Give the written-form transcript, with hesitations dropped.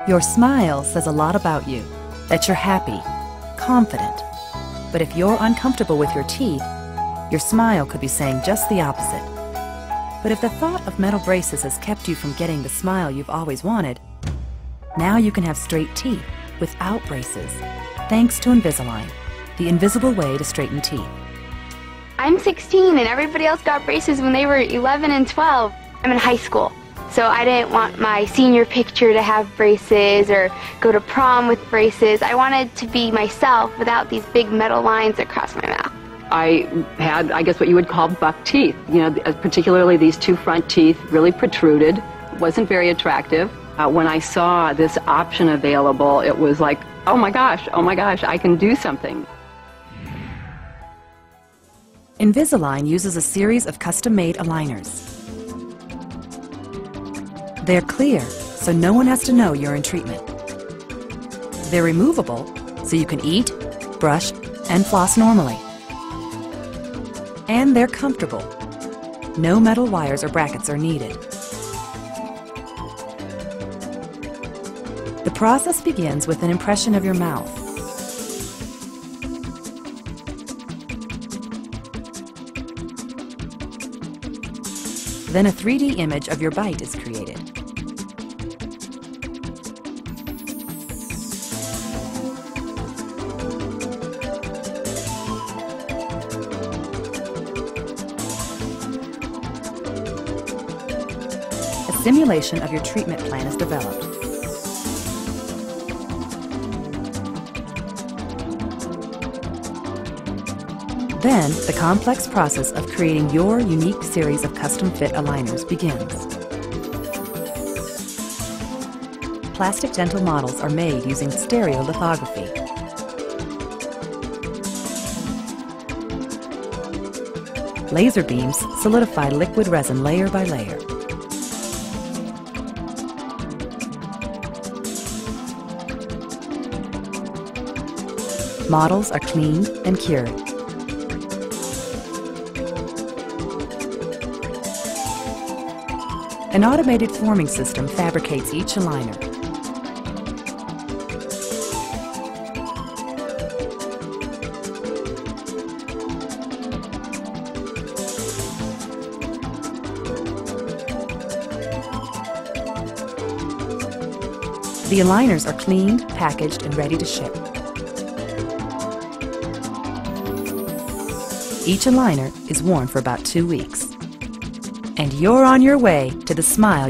Your smile says a lot about you, that you're happy, confident. But if you're uncomfortable with your teeth, your smile could be saying just the opposite. But if the thought of metal braces has kept you from getting the smile you've always wanted, now you can have straight teeth without braces, thanks to Invisalign, the invisible way to straighten teeth. I'm 16 and everybody else got braces when they were 11 and 12. I'm in high school, so I didn't want my senior picture to have braces or go to prom with braces. I wanted to be myself without these big metal lines across my mouth. I had, I guess, what you would call buck teeth. You know, particularly these two front teeth really protruded. It wasn't very attractive. When I saw this option available, it was like, oh my gosh, I can do something. Invisalign uses a series of custom-made aligners. They're clear, so no one has to know you're in treatment. They're removable, so you can eat, brush, and floss normally. And they're comfortable. No metal wires or brackets are needed. The process begins with an impression of your mouth. Then a 3D image of your bite is created. A simulation of your treatment plan is developed. Then, the complex process of creating your unique series of custom-fit aligners begins. Plastic dental models are made using stereolithography. Laser beams solidify liquid resin layer by layer. Models are cleaned and cured. An automated forming system fabricates each aligner. The aligners are cleaned, packaged, and ready to ship. Each aligner is worn for about 2 weeks. And you're on your way to the smile